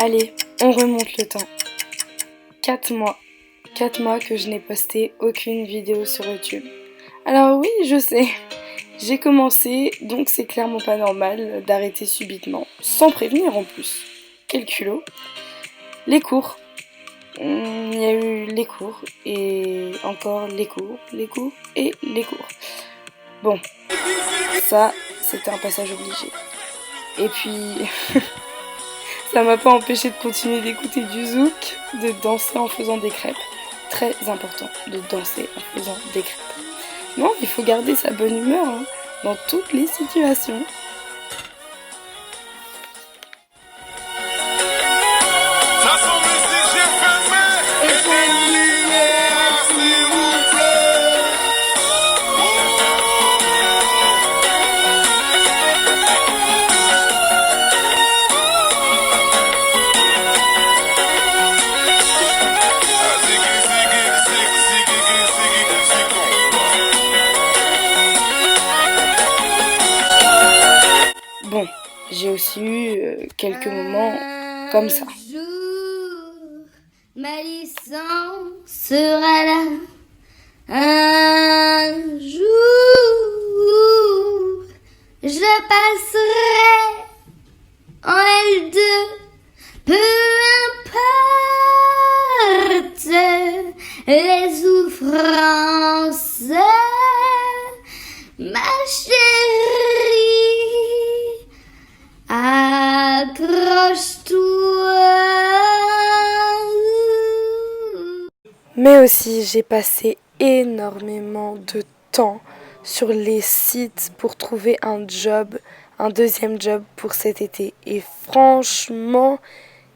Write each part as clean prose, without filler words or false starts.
Allez, on remonte le temps. 4 mois. 4 mois que je n'ai posté aucune vidéo sur YouTube. Alors oui, je sais, j'ai commencé, donc c'est clairement pas normal d'arrêter subitement, sans prévenir en plus. Quel culot. Les cours. Il y a eu les cours, et encore les cours et les cours. Bon, ça, c'était un passage obligé. Et puis... ça m'a pas empêché de continuer d'écouter du zouk, de danser en faisant des crêpes. Très important de danser en faisant des crêpes. Non, il faut garder sa bonne humeur hein, dans toutes les situations. Bon, j'ai aussi eu quelques moments comme ça. Un jour, ma licence sera là. Un jour, je passerai en L2. Peu importe les souffrances, ma chérie. Accroche-toi. Mais aussi, j'ai passé énormément de temps sur les sites pour trouver un job, un deuxième job pour cet été. Et franchement,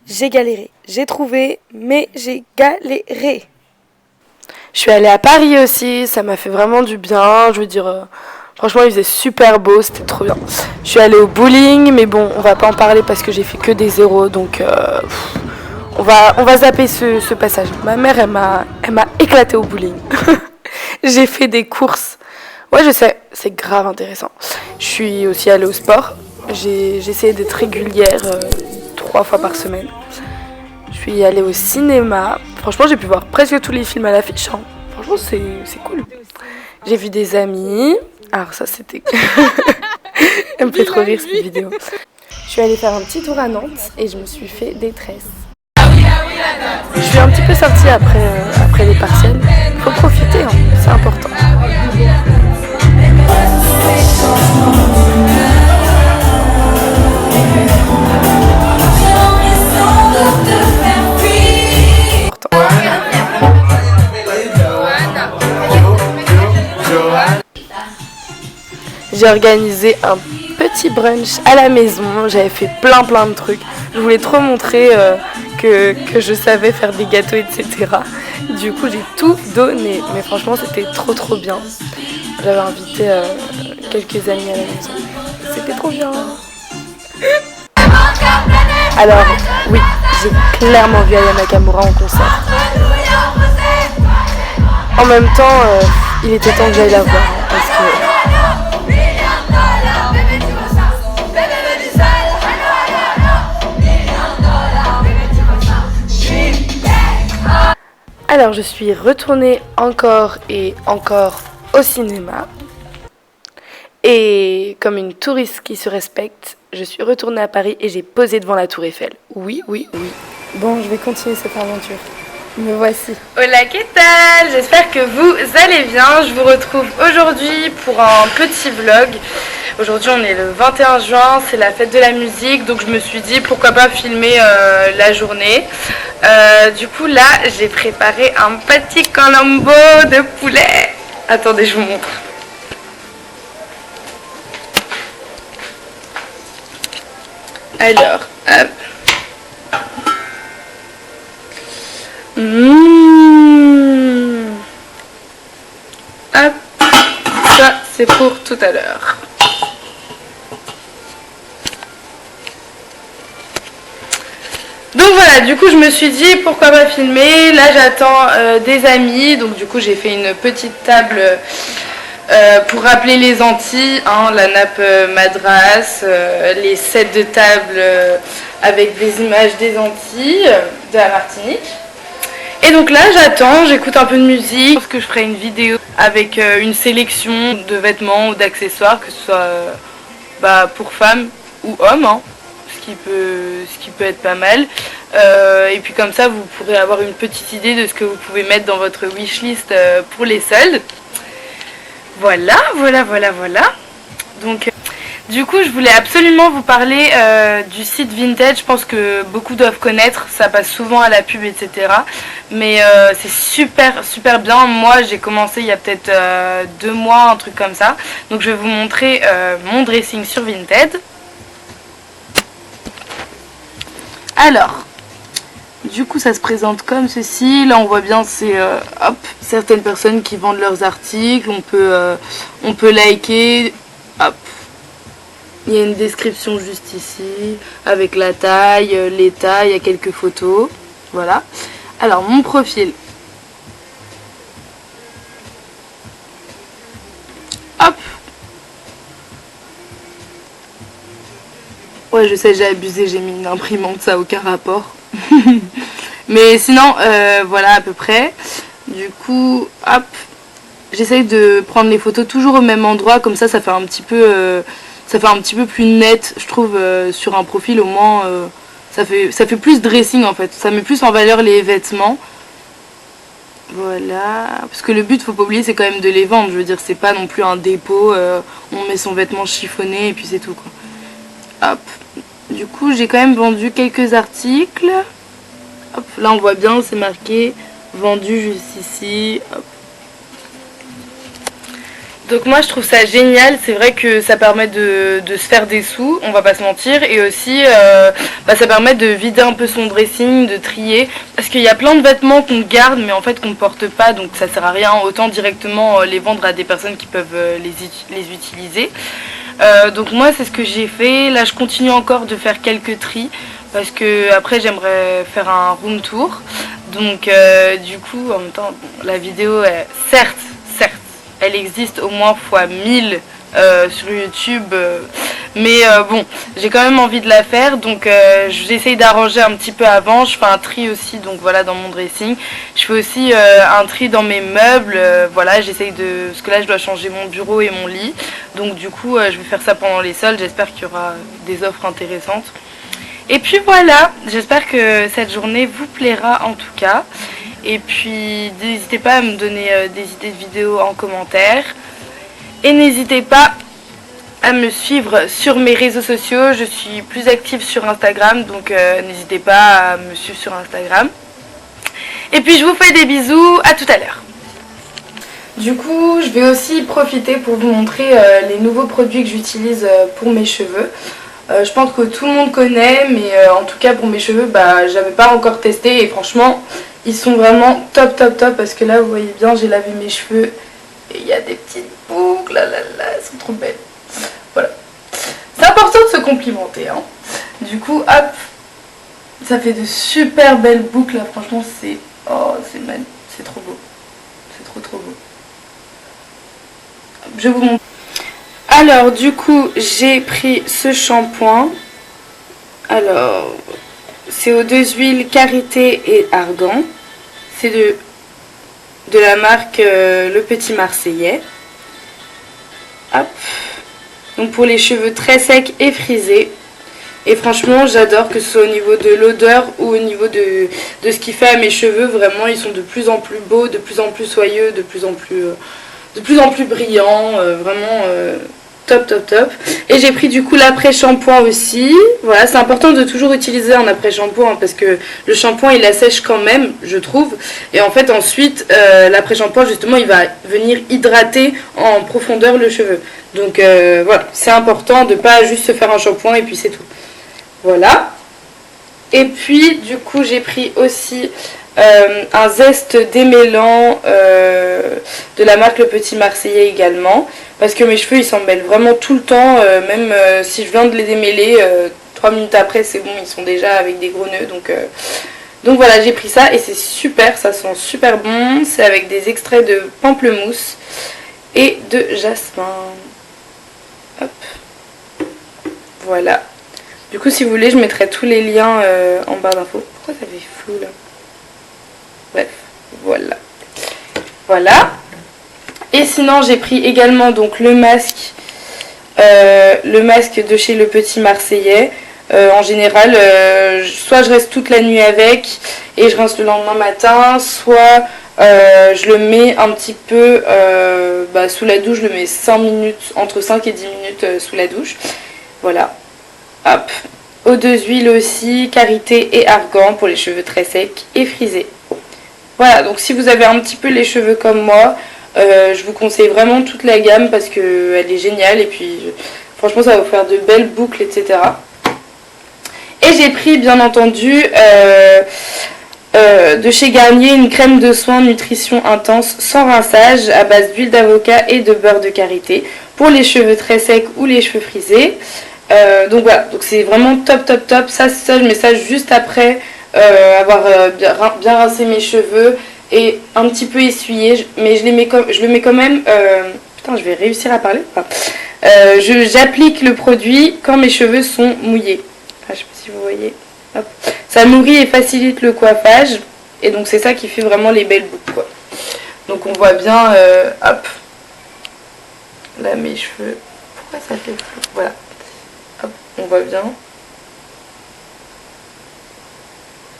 j'ai galéré. J'ai trouvé, mais j'ai galéré. Je suis allée à Paris aussi, ça m'a fait vraiment du bien. Je veux dire... franchement, il faisait super beau, c'était trop bien. Je suis allée au bowling, mais bon, on va pas en parler parce que j'ai fait que des zéros, donc on va zapper ce passage. Ma mère, elle m'a éclaté au bowling. J'ai fait des courses. Ouais, je sais, c'est grave intéressant. Je suis aussi allée au sport. J'ai essayé d'être régulière 3 fois par semaine. Je suis allée au cinéma. Franchement, j'ai pu voir presque tous les films à l'affiche. Hein. Franchement, c'est cool. J'ai vu des amis. Alors ça c'était... Elle me fait trop rire cette vidéo. Je suis allée faire un petit tour à Nantes et je me suis fait des tresses. Je suis un petit peu sortie après les partiels. Faut profiter, hein, c'est important. J'ai organisé un petit brunch à la maison, j'avais fait plein de trucs. Je voulais trop montrer que je savais faire des gâteaux, etc. Du coup, j'ai tout donné, mais franchement, c'était trop bien. J'avais invité quelques amis à la maison. C'était trop bien. Alors, oui, j'ai clairement vu Aya Nakamura en concert. En même temps, il était temps que j'aille la voir, parce que... Alors je suis retournée encore et encore au cinéma et comme une touriste qui se respecte, je suis retournée à Paris et j'ai posé devant la Tour Eiffel. Oui. Bon, je vais continuer cette aventure. Me voici. Hola, ¿qué tal? J'espère que vous allez bien. Je vous retrouve aujourd'hui pour un petit vlog. Aujourd'hui on est le 21 juin, c'est la fête de la musique, donc je me suis dit pourquoi pas filmer la journée. Du coup là j'ai préparé un petit colombo de poulet. Attendez, je vous montre. Alors, hop. Hop, ça c'est pour tout à l'heure. Donc voilà, du coup je me suis dit pourquoi pas filmer. Là j'attends des amis, donc du coup j'ai fait une petite table pour rappeler les Antilles, hein, la nappe madras, les sets de table avec des images des Antilles, de la Martinique. Et donc là j'attends, j'écoute un peu de musique. Je pense que je ferai une vidéo avec une sélection de vêtements ou d'accessoires, que ce soit pour femmes ou hommes, hein, ce qui peut être pas mal. Et puis comme ça vous pourrez avoir une petite idée de ce que vous pouvez mettre dans votre wishlist pour les soldes. Voilà. Donc du coup je voulais absolument vous parler du site Vinted. Je pense que beaucoup doivent connaître, ça passe souvent à la pub, etc. Mais c'est super bien. Moi j'ai commencé il y a peut-être 2 mois, un truc comme ça. Donc je vais vous montrer mon dressing sur Vinted. Alors, du coup ça se présente comme ceci. Là on voit bien c'est certaines personnes qui vendent leurs articles. On peut liker. Hop. Il y a une description juste ici, avec la taille, l'état, il y a quelques photos. Voilà. Alors, mon profil. Hop. Ouais, je sais, j'ai abusé, j'ai mis une imprimante, ça n'a aucun rapport. Mais sinon, voilà à peu près. Du coup, hop. J'essaye de prendre les photos toujours au même endroit, comme ça fait un petit peu... ça fait un petit peu plus net, je trouve, sur un profil. Au moins ça fait plus dressing en fait, ça met plus en valeur les vêtements. Voilà, parce que le but, faut pas oublier, c'est quand même de les vendre. Je veux dire, c'est pas non plus un dépôt, on met son vêtement chiffonné et puis c'est tout quoi. Hop, du coup j'ai quand même vendu quelques articles. Hop, là on voit bien, c'est marqué vendu juste ici. Hop. Donc moi je trouve ça génial, c'est vrai que ça permet de se faire des sous, on va pas se mentir, et aussi ça permet de vider un peu son dressing, de trier, parce qu'il y a plein de vêtements qu'on garde mais en fait qu'on ne porte pas, donc ça sert à rien, autant directement les vendre à des personnes qui peuvent les utiliser. Donc moi c'est ce que j'ai fait, là je continue encore de faire quelques tris, parce que après j'aimerais faire un room tour, donc du coup en même temps la vidéo est certes elle existe au moins fois 1000 sur YouTube, mais bon, j'ai quand même envie de la faire, donc j'essaye d'arranger un petit peu avant. Je fais un tri aussi, donc voilà, dans mon dressing. Je fais aussi un tri dans mes meubles, voilà, j'essaye de... Parce que là je dois changer mon bureau et mon lit, donc du coup je vais faire ça pendant les soldes. J'espère qu'il y aura des offres intéressantes. Et puis voilà, j'espère que cette journée vous plaira en tout cas. Et puis n'hésitez pas à me donner des idées de vidéos en commentaire. Et n'hésitez pas à me suivre sur mes réseaux sociaux. Je suis plus active sur Instagram, donc n'hésitez pas à me suivre sur Instagram. Et puis je vous fais des bisous, à tout à l'heure. Du coup, je vais aussi profiter pour vous montrer les nouveaux produits que j'utilise pour mes cheveux. Je pense que tout le monde connaît, mais en tout cas pour mes cheveux, j'avais pas encore testé et franchement ils sont vraiment top parce que là vous voyez bien, j'ai lavé mes cheveux et il y a des petites boucles, là, elles sont trop belles. Voilà, c'est important de se complimenter, hein. Du coup hop, ça fait de super belles boucles là, franchement c'est c'est trop beau, c'est trop beau. Je vous montre. Alors du coup j'ai pris ce shampoing. Alors c'est aux 2 huiles karité et argan. C'est de la marque Le Petit Marseillais. Hop. Donc pour les cheveux très secs et frisés. Et franchement j'adore, que ce soit au niveau de l'odeur ou au niveau de ce qu'il fait à mes cheveux. Vraiment ils sont de plus en plus beaux, de plus en plus soyeux, de plus en plus brillants. Vraiment top. Et j'ai pris du coup l'après-shampoing aussi. Voilà, c'est important de toujours utiliser un après-shampoing, parce que le shampoing il assèche quand même, je trouve. Et en fait ensuite l'après-shampoing justement il va venir hydrater en profondeur le cheveu. Donc voilà, c'est important de pas juste se faire un shampoing et puis c'est tout. Voilà. Et puis du coup j'ai pris aussi un zeste démêlant de la marque Le Petit Marseillais également, parce que mes cheveux ils s'en mêlent vraiment tout le temps, même si je viens de les démêler, 3 minutes après c'est bon, ils sont déjà avec des gros nœuds, donc voilà, j'ai pris ça et c'est super, ça sent super bon. C'est avec des extraits de pamplemousse et de jasmin. Hop, voilà. Du coup si vous voulez je mettrai tous les liens en barre d'infos. Pourquoi ça fait flou là? Bref, voilà. Voilà. Et sinon j'ai pris également donc le masque de chez Le Petit Marseillais. En général, soit je reste toute la nuit avec et je rince le lendemain matin, soit je le mets un petit peu sous la douche, je le mets 5 minutes, entre 5 et 10 minutes sous la douche. Voilà. Hop. Eau de huile aussi, karité et argan pour les cheveux très secs et frisés. Voilà, donc si vous avez un petit peu les cheveux comme moi, je vous conseille vraiment toute la gamme parce qu'elle est géniale et puis franchement ça va vous faire de belles boucles, etc. Et j'ai pris bien entendu de chez Garnier une crème de soin nutrition intense sans rinçage à base d'huile d'avocat et de beurre de karité pour les cheveux très secs ou les cheveux frisés. Donc voilà, donc c'est vraiment top top top. Ça je mets ça juste après avoir bien rincé mes cheveux et un petit peu essuyé, mais je le mets quand même. Putain, je vais réussir à parler. Enfin, j'applique le produit quand mes cheveux sont mouillés. Enfin, je sais pas si vous voyez. Hop. Ça nourrit et facilite le coiffage et donc c'est ça qui fait vraiment les belles boucles quoi. Donc on voit bien, hop, là mes cheveux. Pourquoi ça fait flou? Voilà. Hop, on voit bien.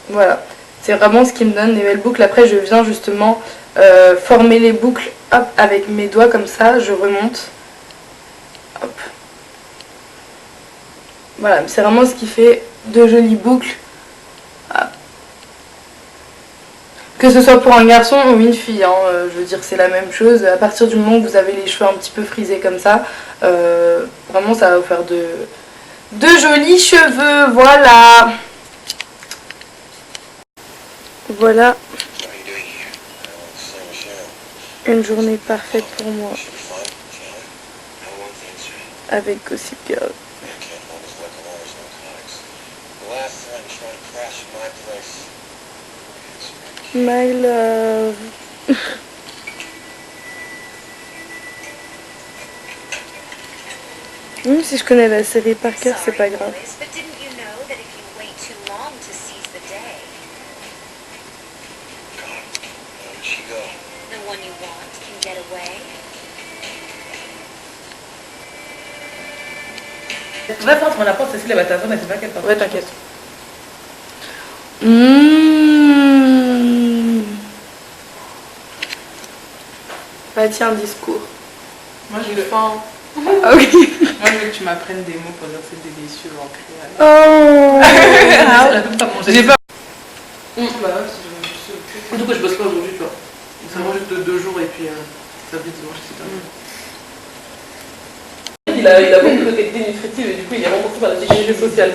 Voilà, c'est vraiment ce qui me donne les belles boucles. Après je viens justement former les boucles, hop, avec mes doigts comme ça, je remonte. Hop. Voilà, c'est vraiment ce qui fait de jolies boucles. Hop. Que ce soit pour un garçon ou une fille, hein, je veux dire c'est la même chose. À partir du moment où vous avez les cheveux un petit peu frisés comme ça, vraiment ça va vous faire de jolis cheveux, voilà. Voilà une journée parfaite pour moi avec Gossip Girl. My love. Même si je connais la série par cœur, c'est pas grave. Tu vas faire la porte, Cécile, elle va t'attendre, elle sait pas qu'elle part. Ouais, t'inquiète. Vas-y, un discours. Moi, j'ai faim. Ah oui. Moi, je veux que tu m'apprennes des mots pour dire que c'est délicieux en créole. Oh. J'ai peur. Bah, surtout que je bosse pas aujourd'hui, tu vois. Ça mange juste 2 jours et puis ça fait dimanche, c'est terminé. Il a beaucoup de qualité nutritive et du coup il est remboursé par la sécurité sociale.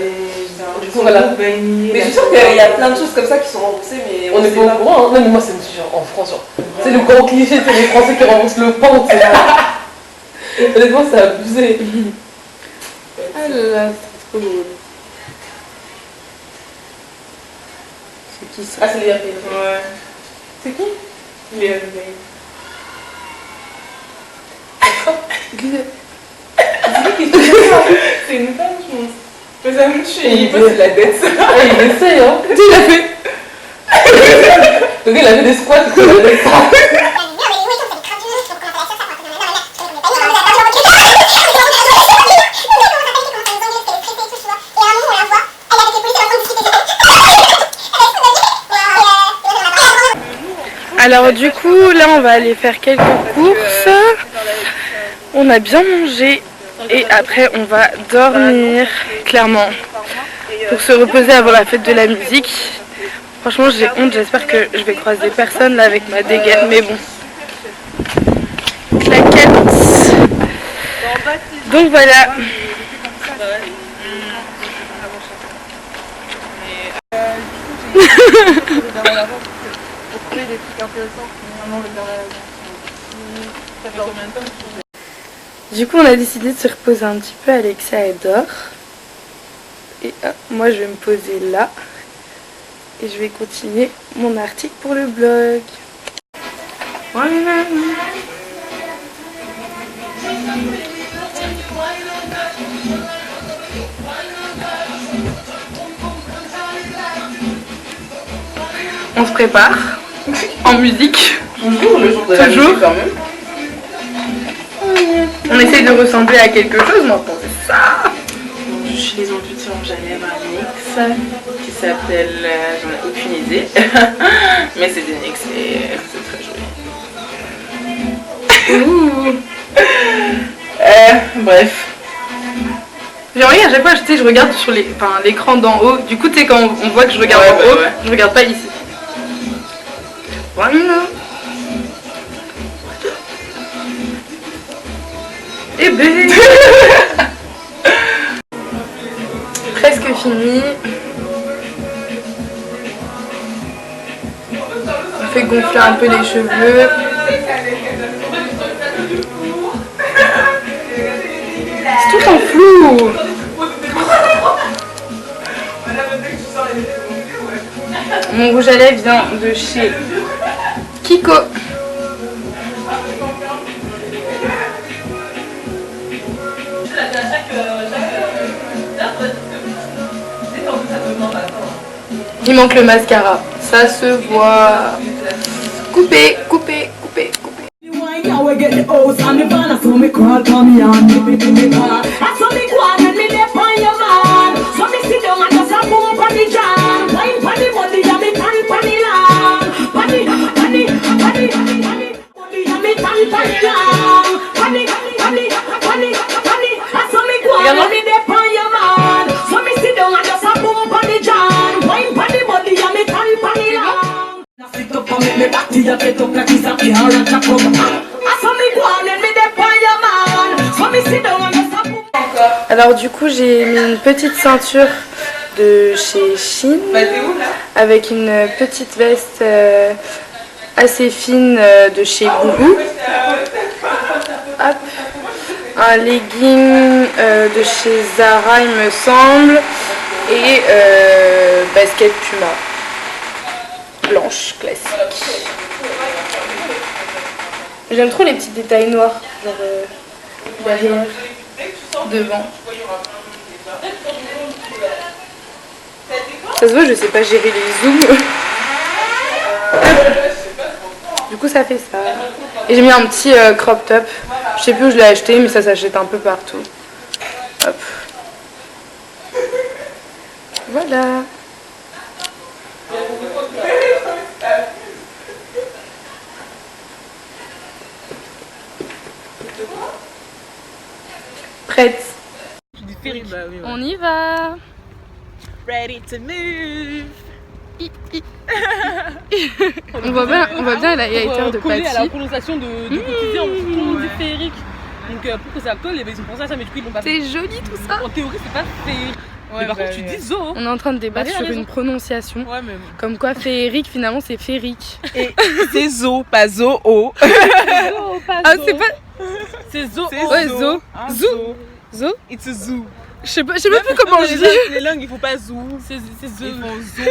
Du coup voilà. Mais je suis sûre qu'il y a plein de choses comme ça qui sont remboursées, mais on n'est pas au courant. Non mais moi c'est genre en France, c'est le grand cliché, c'est les Français qui remboursent le pain. Honnêtement c'est abusé. Ah là là, c'est trop drôle. C'est qui ça? Ah c'est les RP. Ouais. C'est qui? Les RP. C'est une femme, je pense. Mais ça me tue, il pose la dette. Ah, il essaye, hein. Tu sais, il a fait. Donc, il a fait des squats, il a fait ça. Alors du coup, là on va aller faire quelques courses. On a bien mangé. Et après on va dormir, clairement, pour se reposer avant la fête de la musique. Franchement j'ai honte, j'espère que je vais croiser personne là avec ma dégaine, mais bon. Claquette. Donc voilà. Du coup on a décidé de se reposer un petit peu, Alexia elle dort. Et moi je vais me poser là. Et je vais continuer mon article pour le blog. Voilà. On se prépare en musique. Toujours le jour de la musique quand même. On essaye de ressembler à quelque chose, mais on pense ça. Je suis les ambutants, j'allais avoir un mix qui s'appelle, j'en ai aucune idée, mais c'est des mix et c'est très joli. Bref. J'ai remarqué à chaque fois, je regarde sur l'écran d'en haut. Du coup, tu sais, quand on voit que je regarde en haut, je regarde pas ici. Voilà. Eh ben presque fini. On fait gonfler un peu les cheveux. C'est tout en flou. Mon rouge à lèvres vient de chez Kiko. Il manque le mascara, ça se voit. Coupé, coupé, coupé, coupé. Alors du coup j'ai mis une petite ceinture de chez Shein avec une petite veste assez fine de chez Bouhou. Hop. Un legging de chez Zara il me semble et basket Puma blanche classique. J'aime trop les petits détails noirs, genre derrière, devant. Ça se voit, je sais pas gérer les zooms. Du coup ça fait ça. Et j'ai mis un petit crop top. Je sais plus où je l'ai acheté mais ça s'achète un peu partout. Hop. Voilà. Prête. On y va. Ready to move. On voit bien la hauteur de coller Patty. à la prononciation de quotidien, tout le monde dit féerique. Donc pour que ça colle, ils ont pensé à ça, mais du coup ils l'ont pas fait. C'est joli tout ça. En théorie, c'est pas féerique. Mais par contre, tu dis zoo. On est en train de débattre Marie a sur raison. une prononciation. Ouais, mais. Comme quoi féerique finalement c'est féerique. Et c'est zo, pas zo, oh. Ah c'est pas. C'est zoo. Ouais zo. Zoo. Zo. It's a zoo. Je sais pas plus comment je dis. Les langues, il faut pas zoo. C'est zoo. Ils font zoo.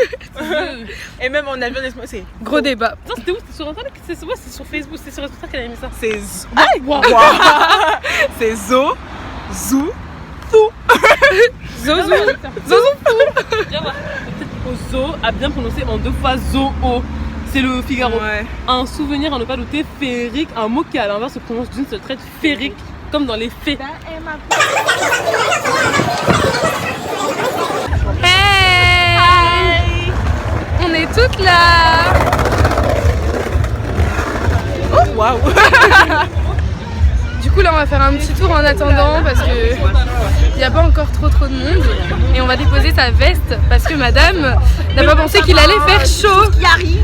Et même en avion, c'est Gros débat. Non, c'était où? C'était sur internet? C'est sur Facebook, c'est sur Twitter qu'elle a mis ça. c'est zoo. Wow. C'est zo, zoo. Zozo. Viens voir. Peut-être au zoo a bien prononcé en 2 fois zoo. C'est le Figaro. Ouais. Un souvenir à ne pas douter, féerique, un mot qui à l'inverse se prononce d'une seule traite, féerique, comme dans les fées. Hey, on est toutes là. Oh, waouh. Du coup là on va faire un petit tour en attendant parce que il n'y a pas encore trop de monde et on va déposer sa veste parce que madame n'a pas pensé qu'il allait faire chaud. Qui arrive.